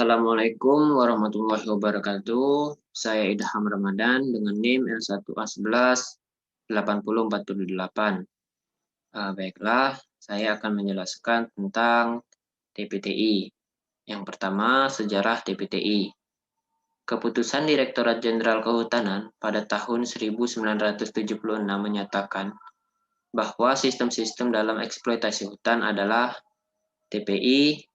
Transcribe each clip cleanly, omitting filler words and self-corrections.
Assalamualaikum warahmatullahi wabarakatuh. Saya Idham Ramadan dengan NIM L1A11-8048. Baiklah, saya akan menjelaskan tentang TPTI. Yang pertama, sejarah TPTI. Keputusan Direktorat Jenderal Kehutanan pada tahun 1976 menyatakan bahwa sistem-sistem dalam eksploitasi hutan adalah TPI,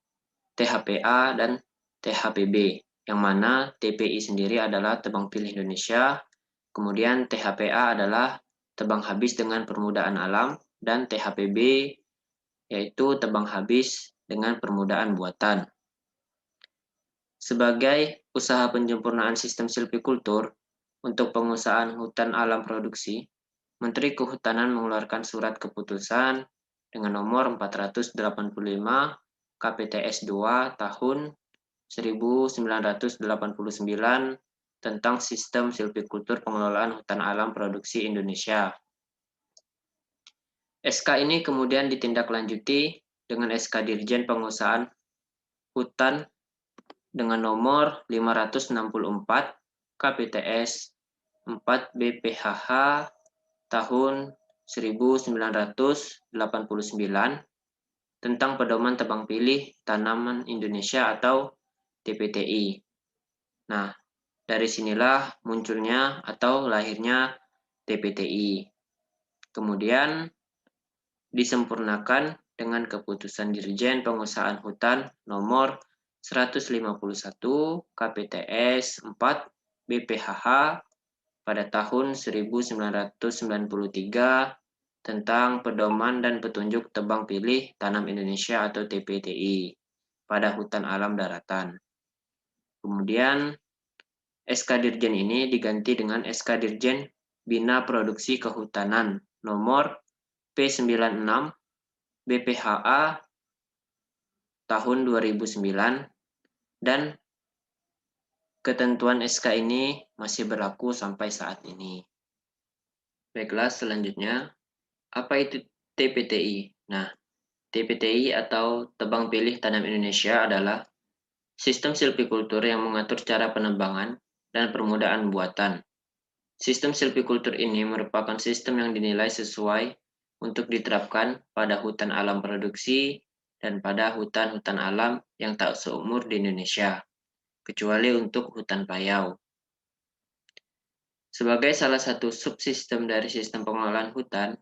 THPA, dan THPB, yang mana TPI sendiri adalah tebang pilih Indonesia, kemudian THPA adalah tebang habis dengan permudaan alam, dan THPB yaitu tebang habis dengan permudaan buatan. Sebagai usaha penyempurnaan sistem silvikultur untuk pengusahaan hutan alam produksi, Menteri Kehutanan mengeluarkan surat keputusan dengan nomor 485 KPTS 2 tahun 1989 tentang sistem silvikultur pengelolaan hutan alam produksi Indonesia. SK ini kemudian ditindaklanjuti dengan SK Dirjen Pengusahaan Hutan dengan nomor 564 KPTS 4 BPHH tahun 1989 tentang pedoman tebang pilih tanaman Indonesia atau TPTI. Nah, dari sinilah munculnya atau lahirnya TPTI. Kemudian disempurnakan dengan keputusan Dirjen Pengusahaan Hutan nomor 151 KPTS 4 BPHH pada tahun 1993 tentang pedoman dan petunjuk tebang pilih tanam Indonesia atau TPTI pada hutan alam daratan. Kemudian SK Dirjen ini diganti dengan SK Dirjen Bina Produksi Kehutanan nomor P96 BPHA tahun 2009 dan ketentuan SK ini masih berlaku sampai saat ini. Baiklah, selanjutnya, apa itu TPTI? Nah, TPTI atau Tebang Pilih Tanam Indonesia adalah sistem silvikultur yang mengatur cara penebangan dan permudaan buatan. Sistem silvikultur ini merupakan sistem yang dinilai sesuai untuk diterapkan pada hutan alam produksi dan pada hutan-hutan alam yang tak seumur di Indonesia, kecuali untuk hutan payau. Sebagai salah satu subsistem dari sistem pengelolaan hutan,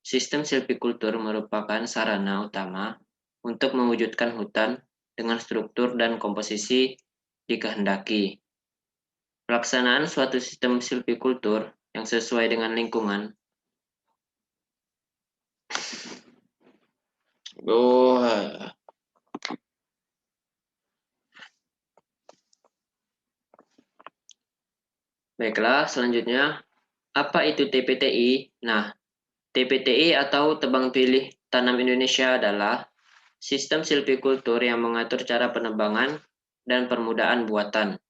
sistem silvikultur merupakan sarana utama untuk mewujudkan hutan dengan struktur dan komposisi dikehendaki. Pelaksanaan suatu sistem silvikultur yang sesuai dengan lingkungan. Baiklah, selanjutnya, apa itu TPTI? Nah, TPTI atau Tebang Pilih Tanam Indonesia adalah sistem silvikultur yang mengatur cara penebangan dan permudaan buatan.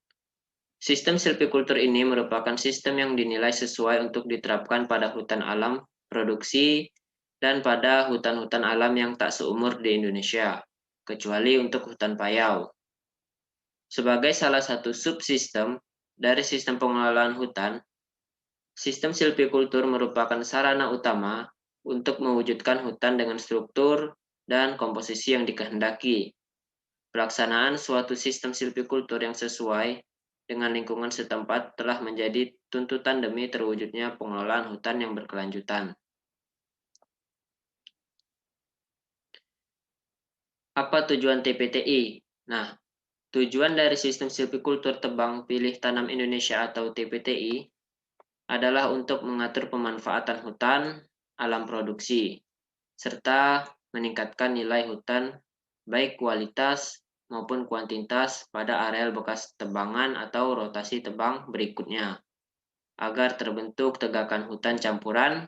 Sistem silvikultur ini merupakan sistem yang dinilai sesuai untuk diterapkan pada hutan alam produksi dan pada hutan-hutan alam yang tak seumur di Indonesia, kecuali untuk hutan payau. Sebagai salah satu subsistem dari sistem pengelolaan hutan, sistem silvikultur merupakan sarana utama untuk mewujudkan hutan dengan struktur dan komposisi yang dikehendaki. Pelaksanaan suatu sistem silvikultur yang sesuai dengan lingkungan setempat telah menjadi tuntutan demi terwujudnya pengelolaan hutan yang berkelanjutan. Apa tujuan TPTI? Nah, tujuan dari sistem silvikultur tebang pilih tanam Indonesia atau TPTI adalah untuk mengatur pemanfaatan hutan alam produksi, serta meningkatkan nilai hutan baik kualitas maupun kuantitas pada areal bekas tebangan atau rotasi tebang berikutnya, agar terbentuk tegakan hutan campuran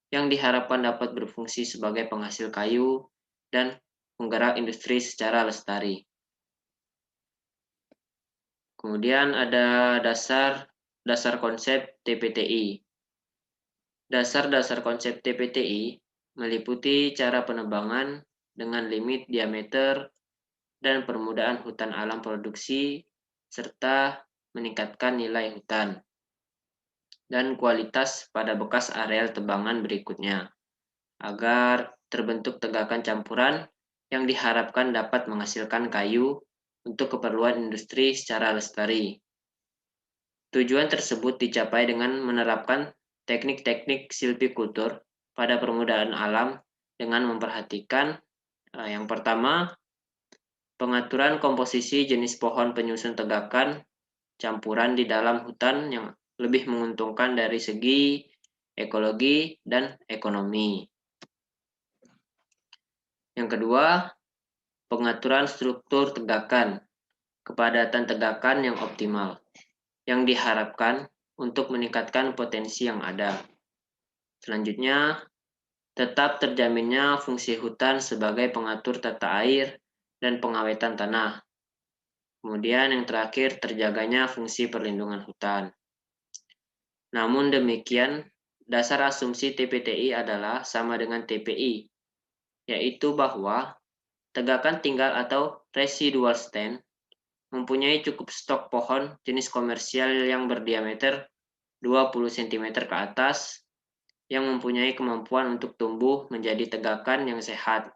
yang diharapkan dapat berfungsi sebagai penghasil kayu dan penggerak industri secara lestari. Kemudian ada dasar konsep TPTI. Dasar-dasar konsep TPTI meliputi cara penebangan dengan limit diameter dan permudahan hutan alam produksi, serta meningkatkan nilai hutan dan kualitas pada bekas areal tebangan berikutnya, agar terbentuk tegakan campuran yang diharapkan dapat menghasilkan kayu untuk keperluan industri secara lestari. Tujuan tersebut dicapai dengan menerapkan teknik-teknik silvikultur pada permudahan alam dengan memperhatikan yang pertama, pengaturan komposisi jenis pohon penyusun tegakan campuran di dalam hutan yang lebih menguntungkan dari segi ekologi dan ekonomi. Yang kedua, pengaturan struktur tegakan, kepadatan tegakan yang optimal, yang diharapkan untuk meningkatkan potensi yang ada. Selanjutnya, tetap terjaminnya fungsi hutan sebagai pengatur tata air dan pengawetan tanah. Kemudian yang terakhir, terjaganya fungsi perlindungan hutan. Namun demikian, dasar asumsi TPTI adalah sama dengan TPI, yaitu bahwa tegakan tinggal atau residual stand mempunyai cukup stok pohon jenis komersial yang berdiameter 20 cm ke atas yang mempunyai kemampuan untuk tumbuh menjadi tegakan yang sehat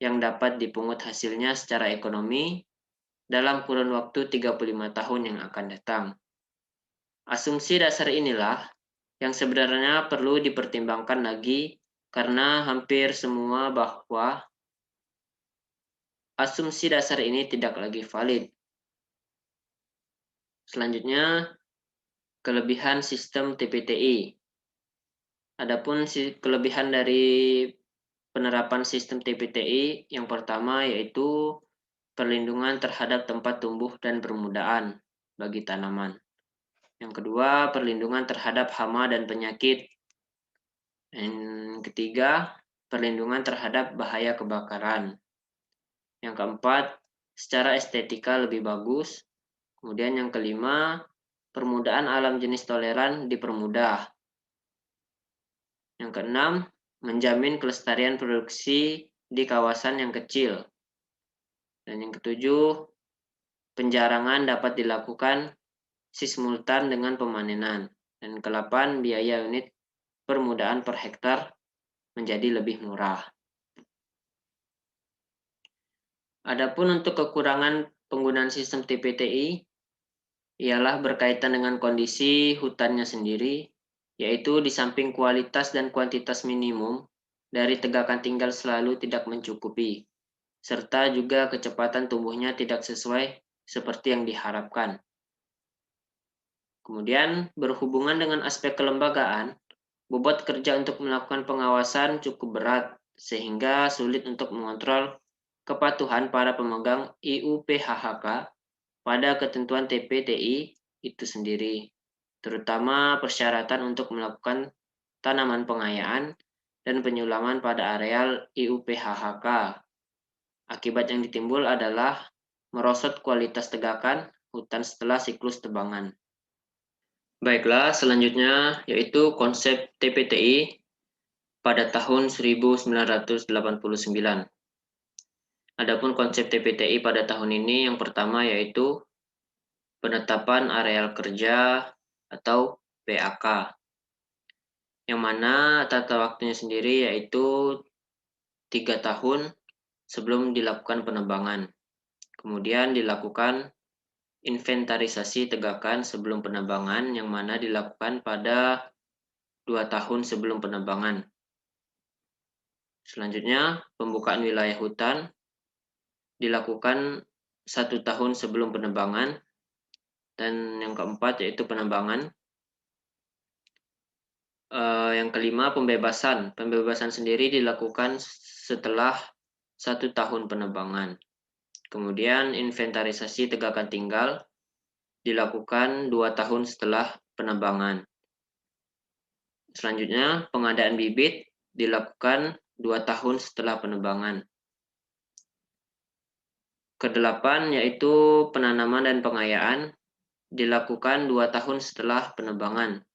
yang dapat dipungut hasilnya secara ekonomi dalam kurun waktu 35 tahun yang akan datang. Asumsi dasar inilah yang sebenarnya perlu dipertimbangkan lagi karena hampir semua bahwa asumsi dasar ini tidak lagi valid. Selanjutnya, kelebihan sistem TPTI. Adapun kelebihan dari penerapan sistem TPTI yang pertama yaitu perlindungan terhadap tempat tumbuh dan permudahan bagi tanaman. Yang kedua, perlindungan terhadap hama dan penyakit. Yang ketiga, perlindungan terhadap bahaya kebakaran. Yang keempat, secara estetika lebih bagus. Kemudian yang kelima, permudahan alam jenis toleran dipermudah. Yang keenam, menjamin kelestarian produksi di kawasan yang kecil. Dan yang ketujuh, penjarangan dapat dilakukan simultan dengan pemanenan. Dan ke-8, biaya unit permudahan per hektar menjadi lebih murah. Adapun untuk kekurangan penggunaan sistem TPTI ialah berkaitan dengan kondisi hutannya sendiri, yaitu di samping kualitas dan kuantitas minimum dari tegakan tinggal selalu tidak mencukupi, serta juga kecepatan tumbuhnya tidak sesuai seperti yang diharapkan. Kemudian, berhubungan dengan aspek kelembagaan, bobot kerja untuk melakukan pengawasan cukup berat, sehingga sulit untuk mengontrol kepatuhan para pemegang IUPHHK pada ketentuan TPTI itu sendiri, terutama persyaratan untuk melakukan tanaman pengayaan dan penyulaman pada areal IUPHHK. Akibat yang ditimbul adalah merosot kualitas tegakan hutan setelah siklus tebangan. Baiklah, selanjutnya yaitu konsep TPTI pada tahun 1989. Adapun konsep TPTI pada tahun ini yang pertama yaitu penetapan areal kerja atau PAK, yang mana tata waktunya sendiri yaitu 3 tahun sebelum dilakukan penebangan. Kemudian dilakukan inventarisasi tegakan sebelum penebangan yang mana dilakukan pada 2 tahun sebelum penebangan. Selanjutnya, pembukaan wilayah hutan dilakukan 1 tahun sebelum penebangan. Dan yang keempat yaitu penebangan. Yang kelima, pembebasan. Pembebasan sendiri dilakukan setelah 1 tahun penebangan. Kemudian inventarisasi tegakan tinggal dilakukan 2 tahun setelah penebangan. Selanjutnya, pengadaan bibit dilakukan 2 tahun setelah penebangan. Kedelapan yaitu penanaman dan pengayaan dilakukan 2 tahun setelah penebangan.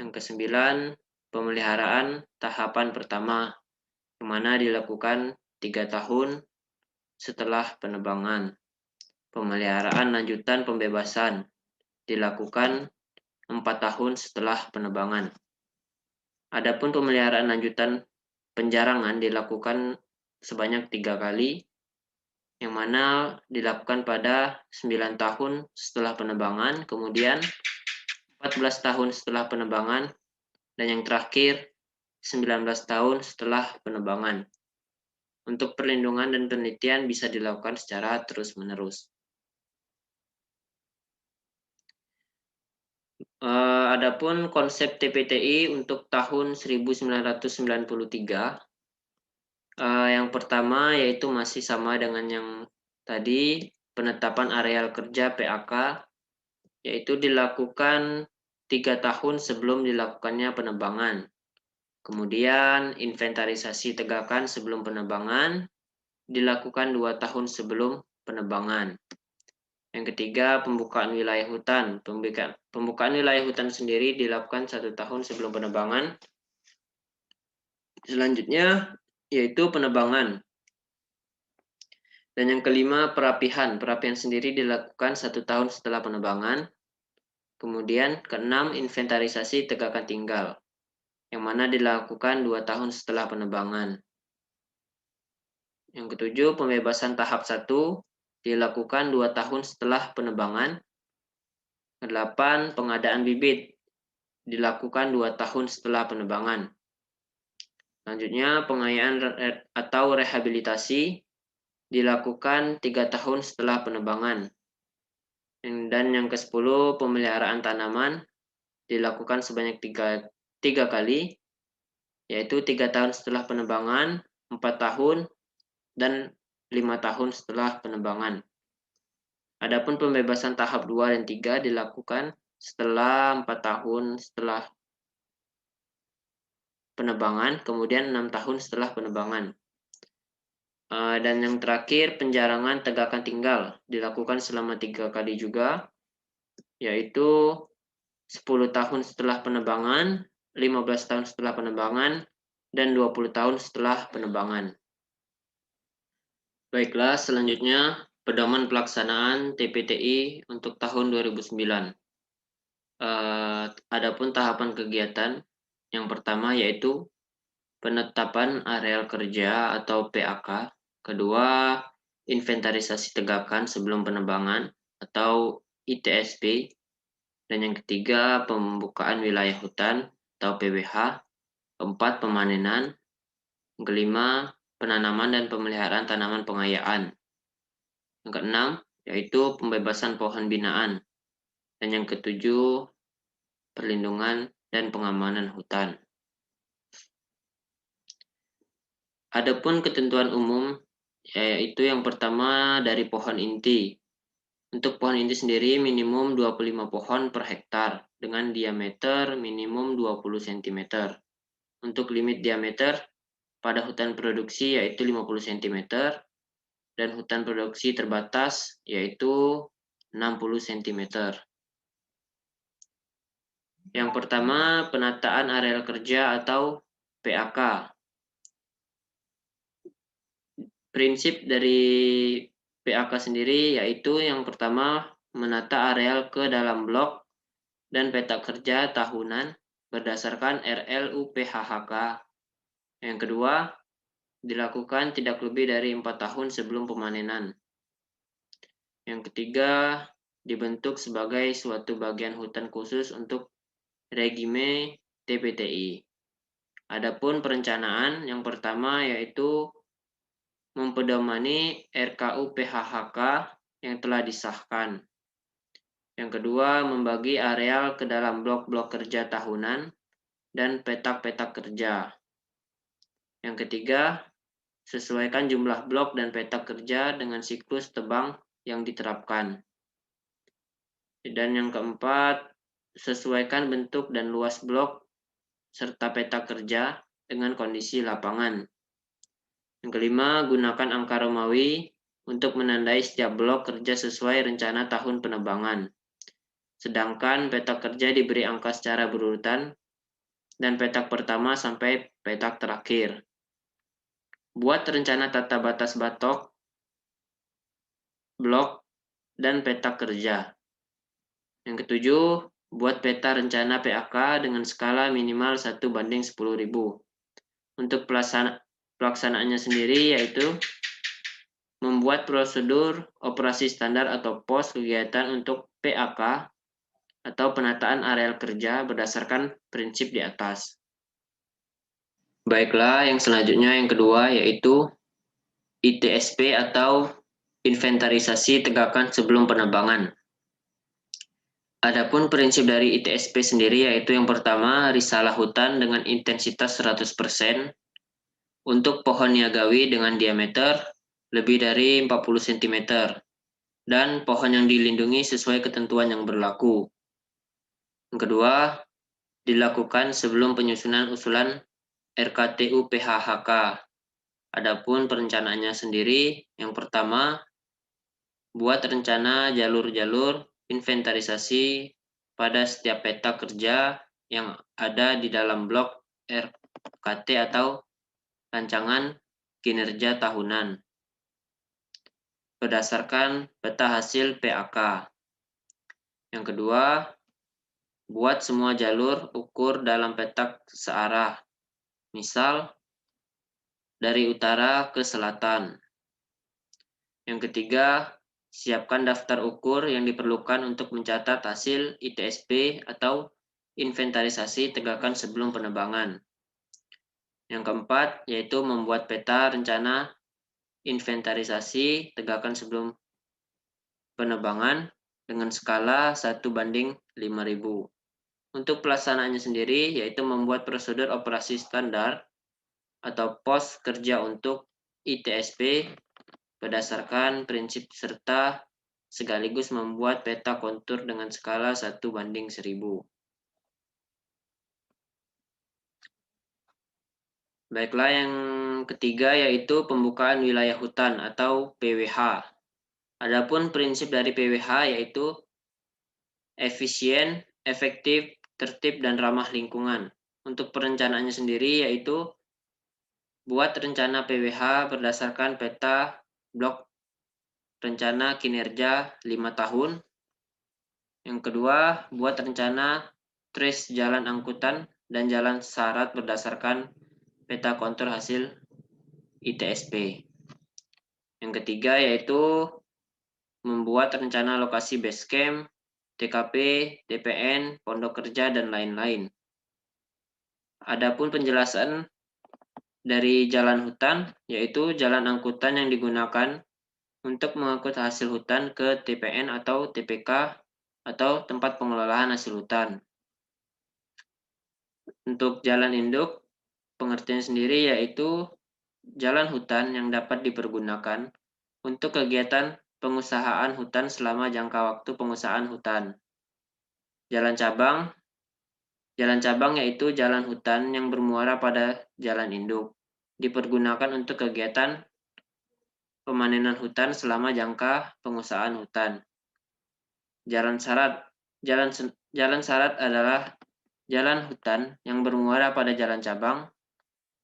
Yang kesembilan, pemeliharaan tahapan pertama, yang mana dilakukan 3 tahun setelah penebangan. Pemeliharaan lanjutan pembebasan dilakukan 4 tahun setelah penebangan. Adapun pemeliharaan lanjutan penjarangan dilakukan sebanyak 3 kali, yang mana dilakukan pada 9 tahun setelah penebangan, kemudian 14 tahun setelah penebangan, dan yang terakhir 19 tahun setelah penebangan. Untuk perlindungan dan penelitian bisa dilakukan secara terus-menerus. Adapun konsep TPTI untuk tahun 1993, yang pertama yaitu masih sama dengan yang tadi, penetapan areal kerja PAK, yaitu dilakukan 3 tahun sebelum dilakukannya penebangan. Kemudian inventarisasi tegakan sebelum penebangan dilakukan 2 tahun sebelum penebangan. Yang ketiga, pembukaan wilayah hutan. Pembukaan wilayah hutan sendiri dilakukan 1 tahun sebelum penebangan. Selanjutnya, yaitu penebangan. Dan yang kelima, perapihan. Perapihan sendiri dilakukan 1 tahun setelah penebangan. Kemudian, keenam, inventarisasi tegakan tinggal, yang mana dilakukan 2 tahun setelah penebangan. Yang ketujuh, pembebasan tahap 1 dilakukan 2 tahun setelah penebangan. Kedelapan, pengadaan bibit dilakukan 2 tahun setelah penebangan. Selanjutnya, pengayaan atau rehabilitasi dilakukan 3 tahun setelah penebangan. Dan yang ke-10, pemeliharaan tanaman dilakukan sebanyak 3 kali, yaitu 3 tahun setelah penebangan, 4 tahun, dan 5 tahun setelah penebangan. Adapun pembebasan tahap 2 dan 3 dilakukan setelah 4 tahun setelah penebangan, kemudian 6 tahun setelah penebangan. Dan yang terakhir, penjarangan tegakan tinggal dilakukan selama 3 kali juga, yaitu 10 tahun setelah penebangan, 15 tahun setelah penebangan, dan 20 tahun setelah penebangan. Baiklah, selanjutnya pedoman pelaksanaan TPTI untuk tahun 2009. Adapun tahapan kegiatan yang pertama yaitu penetapan areal kerja atau PAK, kedua inventarisasi tegakan sebelum penebangan atau ITSP, dan yang ketiga pembukaan wilayah hutan atau PWH, keempat pemanenan, yang kelima penanaman dan pemeliharaan tanaman pengayaan, yang keenam yaitu pembebasan pohon binaan, dan yang ketujuh perlindungan dan pengamanan hutan. Adapun ketentuan umum, yaitu yang pertama dari pohon inti. Untuk pohon inti sendiri minimum 25 pohon per hektar dengan diameter minimum 20 cm. Untuk limit diameter pada hutan produksi yaitu 50 cm dan hutan produksi terbatas yaitu 60 cm. Yang pertama, penataan areal kerja atau PAK. Prinsip dari PAK sendiri yaitu yang pertama menata areal ke dalam blok dan peta kerja tahunan berdasarkan RLUPHHK. Yang kedua, dilakukan tidak lebih dari 4 tahun sebelum pemanenan. Yang ketiga, dibentuk sebagai suatu bagian hutan khusus untuk regime TPTI. Adapun perencanaan yang pertama yaitu mempedomani RKUPHHK yang telah disahkan. Yang kedua, membagi areal ke dalam blok-blok kerja tahunan dan petak-petak kerja. Yang ketiga, sesuaikan jumlah blok dan petak kerja dengan siklus tebang yang diterapkan. Dan yang keempat, sesuaikan bentuk dan luas blok serta petak kerja dengan kondisi lapangan. Yang kelima, gunakan angka Romawi untuk menandai setiap blok kerja sesuai rencana tahun penebangan. Sedangkan petak kerja diberi angka secara berurutan dan petak pertama sampai petak terakhir. Buat rencana tata batas batok blok, dan peta kerja. Yang ketujuh, buat peta rencana PAK dengan skala minimal 1/10.000. Untuk pelaksanaannya sendiri yaitu membuat prosedur operasi standar atau pos kegiatan untuk PAK atau penataan areal kerja berdasarkan prinsip di atas. Baiklah, yang selanjutnya yang kedua yaitu ITSP atau inventarisasi tegakan sebelum penebangan. Adapun prinsip dari ITSP sendiri yaitu yang pertama, risalah hutan dengan intensitas 100% untuk pohon niagawi dengan diameter lebih dari 40 cm dan pohon yang dilindungi sesuai ketentuan yang berlaku. Yang kedua, dilakukan sebelum penyusunan usulan RKTU PHHK. Adapun perencanaannya sendiri, yang pertama, buat rencana jalur-jalur inventarisasi pada setiap peta kerja yang ada di dalam blok RKT atau rancangan kinerja tahunan berdasarkan peta hasil PAK. Yang kedua, buat semua jalur ukur dalam peta searah, misal dari utara ke selatan. Yang ketiga, siapkan daftar ukur yang diperlukan untuk mencatat hasil ITSP atau inventarisasi tegakan sebelum penebangan. Yang keempat, yaitu membuat peta rencana inventarisasi tegakan sebelum penebangan dengan skala 1/5000. Untuk pelaksanaannya sendiri, yaitu membuat prosedur operasi standar atau pos kerja untuk ITSP berdasarkan prinsip serta sekaligus membuat peta kontur dengan skala 1/1000. Baiklah, yang ketiga yaitu pembukaan wilayah hutan atau PWH. Adapun prinsip dari PWH yaitu efisien, efektif, tertib, dan ramah lingkungan. Untuk perencanaannya sendiri yaitu buat rencana PWH berdasarkan peta blok rencana kinerja 5 tahun. Yang kedua, buat rencana trace jalan angkutan dan jalan syarat berdasarkan peta kontur hasil ITSP. Yang ketiga yaitu membuat rencana lokasi base camp, TKP, TPN, pondok kerja, dan lain-lain. Adapun penjelasan dari jalan hutan, yaitu jalan angkutan yang digunakan untuk mengangkut hasil hutan ke TPN atau TPK atau tempat pengelolaan hasil hutan. Untuk jalan induk, pengertian sendiri yaitu jalan hutan yang dapat dipergunakan untuk kegiatan pengusahaan hutan selama jangka waktu pengusahaan hutan. Jalan cabang yaitu jalan hutan yang bermuara pada jalan induk, dipergunakan untuk kegiatan pemanenan hutan selama jangka pengusahaan hutan. Jalan syarat adalah jalan hutan yang bermuara pada jalan cabang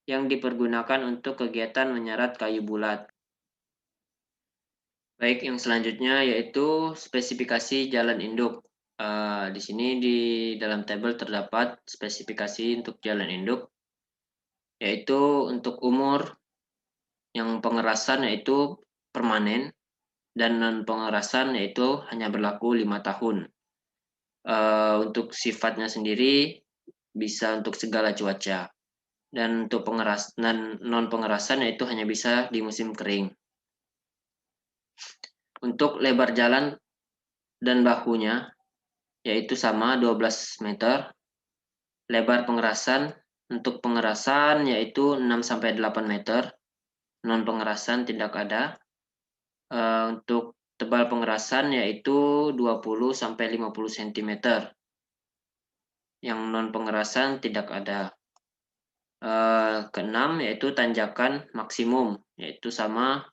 yang dipergunakan untuk kegiatan menyerat kayu bulat. Baik, yang selanjutnya yaitu spesifikasi jalan induk. Di sini di dalam tabel terdapat spesifikasi untuk jalan induk, yaitu untuk umur yang pengerasan yaitu permanen dan non pengerasan yaitu hanya berlaku 5 tahun. Untuk sifatnya sendiri bisa untuk segala cuaca, dan untuk non pengerasan yaitu hanya bisa di musim kering. Untuk lebar jalan dan bahunya yaitu sama 12 meter. Lebar pengerasan untuk pengerasan yaitu 6-8 meter. Non pengerasan tidak ada. Untuk tebal pengerasan yaitu 20-50 cm. Yang non pengerasan tidak ada. Keenam yaitu tanjakan maksimum yaitu sama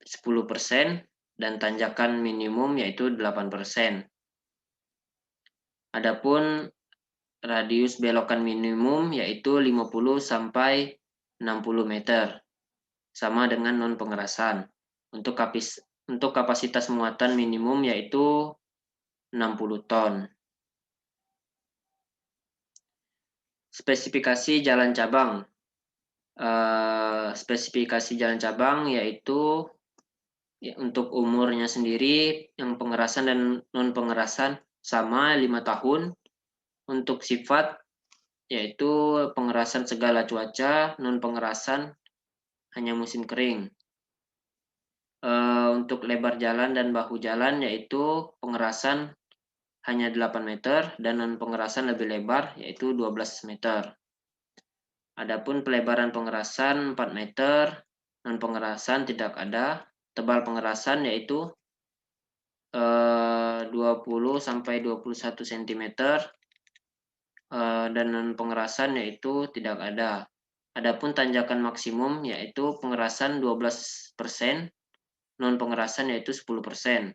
10% dan tanjakan minimum yaitu 8%. Adapun radius belokan minimum yaitu 50-60 meter, sama dengan non pengerasan. Untuk Untuk kapasitas muatan minimum yaitu 60 ton. Spesifikasi jalan cabang. Spesifikasi jalan cabang yaitu untuk umurnya sendiri, yang pengerasan dan non pengerasan sama 5 tahun. Untuk sifat yaitu pengerasan segala cuaca, non pengerasan hanya musim kering. Untuk lebar jalan dan bahu jalan yaitu pengerasan hanya 8 meter dan non pengerasan lebih lebar yaitu 12 meter. Adapun pelebaran pengerasan 4 meter, non pengerasan tidak ada. Tebal pengerasan yaitu 20 sampai 21 cm dan non pengerasan yaitu tidak ada. Adapun tanjakan maksimum yaitu pengerasan 12%, non pengerasan yaitu 10%.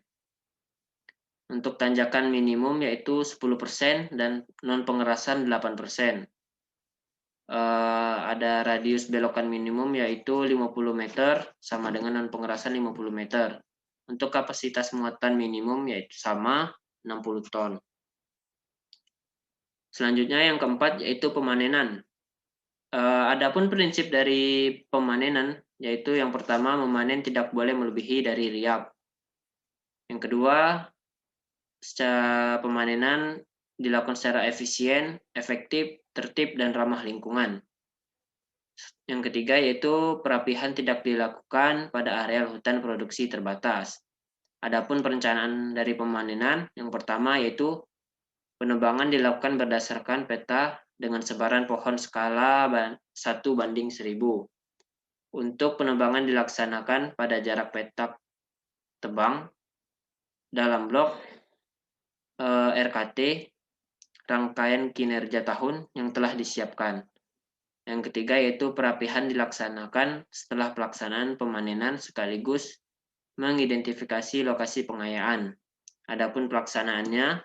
Untuk tanjakan minimum yaitu 10% dan non pengerasan 8%. Ada radius belokan minimum yaitu 50 meter sama dengan non pengerasan 50 meter. Untuk kapasitas muatan minimum yaitu sama 60 ton. Selanjutnya yang keempat yaitu pemanenan. Adapun prinsip dari pemanenan yaitu yang pertama memanen tidak boleh melebihi dari riap. Yang kedua, secara pemanenan dilakukan secara efisien, efektif, tertib, dan ramah lingkungan. Yang ketiga yaitu perapihan tidak dilakukan pada areal hutan produksi terbatas. Adapun perencanaan dari pemanenan yang pertama yaitu penebangan dilakukan berdasarkan peta dengan sebaran pohon skala 1:1000. Untuk penebangan dilaksanakan pada jarak petak tebang dalam blok RKT rangkaian kinerja tahun yang telah disiapkan. Yang ketiga yaitu perapihan dilaksanakan setelah pelaksanaan pemanenan sekaligus mengidentifikasi lokasi pengayaan. Adapun pelaksanaannya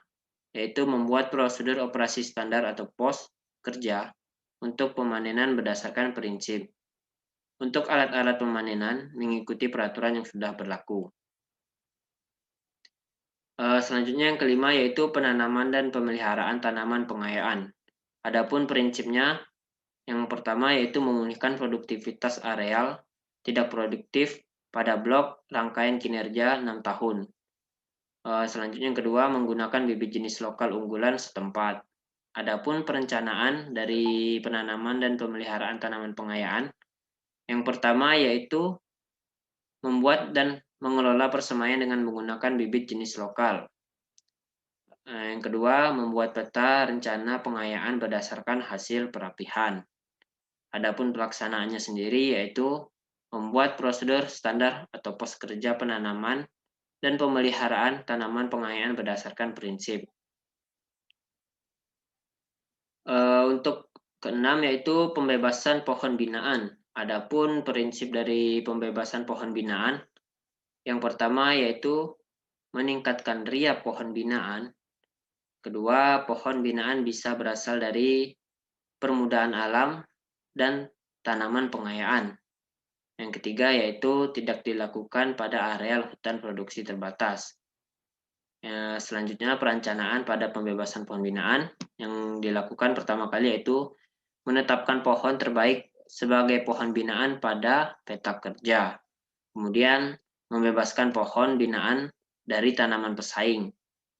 yaitu membuat prosedur operasi standar atau pos kerja untuk pemanenan berdasarkan prinsip. Untuk alat-alat pemanenan mengikuti peraturan yang sudah berlaku. Selanjutnya yang kelima yaitu penanaman dan pemeliharaan tanaman pengayaan. Adapun prinsipnya yang pertama yaitu memulihkan produktivitas areal tidak produktif pada blok rangkaian kinerja 6 tahun. Selanjutnya yang kedua menggunakan bibit jenis lokal unggulan setempat. Adapun perencanaan dari penanaman dan pemeliharaan tanaman pengayaan, yang pertama yaitu membuat dan mengelola persemaian dengan menggunakan bibit jenis lokal. Yang kedua, membuat peta rencana pengayaan berdasarkan hasil perapihan. Adapun pelaksanaannya sendiri yaitu membuat prosedur standar atau pos kerja penanaman dan pemeliharaan tanaman pengayaan berdasarkan prinsip. Untuk keenam yaitu pembebasan pohon binaan. Adapun prinsip dari pembebasan pohon binaan, yang pertama yaitu meningkatkan riap pohon binaan. Kedua, pohon binaan bisa berasal dari permudahan alam dan tanaman pengayaan. Yang ketiga yaitu tidak dilakukan pada areal hutan produksi terbatas. Selanjutnya perencanaan pada pembebasan pohon binaan yang dilakukan pertama kali yaitu menetapkan pohon terbaik sebagai pohon binaan pada peta kerja. Kemudian membebaskan pohon binaan dari tanaman pesaing.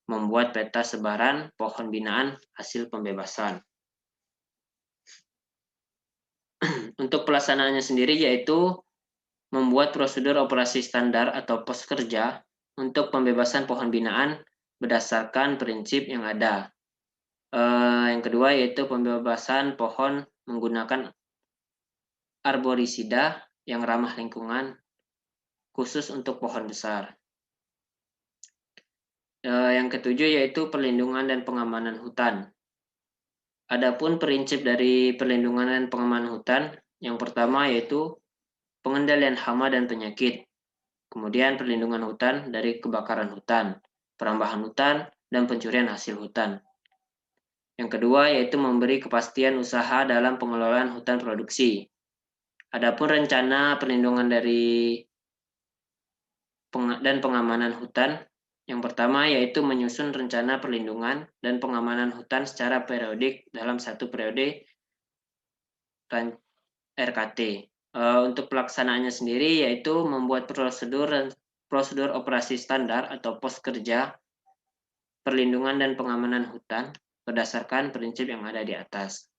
Membuat peta sebaran pohon binaan hasil pembebasan. Untuk pelaksanaannya sendiri yaitu membuat prosedur operasi standar atau pos kerja untuk pembebasan pohon binaan berdasarkan prinsip yang ada. Yang kedua yaitu pembebasan pohon menggunakan arborisida yang ramah lingkungan khusus untuk pohon besar. Yang ketujuh yaitu perlindungan dan pengamanan hutan. Adapun prinsip dari perlindungan dan pengamanan hutan, yang pertama yaitu pengendalian hama dan penyakit. Kemudian perlindungan hutan dari kebakaran hutan, perambahan hutan, dan pencurian hasil hutan. Yang kedua yaitu memberi kepastian usaha dalam pengelolaan hutan produksi. Adapun rencana perlindungan dari dan pengamanan hutan. Yang pertama yaitu menyusun rencana perlindungan dan pengamanan hutan secara periodik dalam satu periode RKT. Untuk pelaksanaannya sendiri yaitu membuat prosedur operasi standar atau pos kerja perlindungan dan pengamanan hutan berdasarkan prinsip yang ada di atas.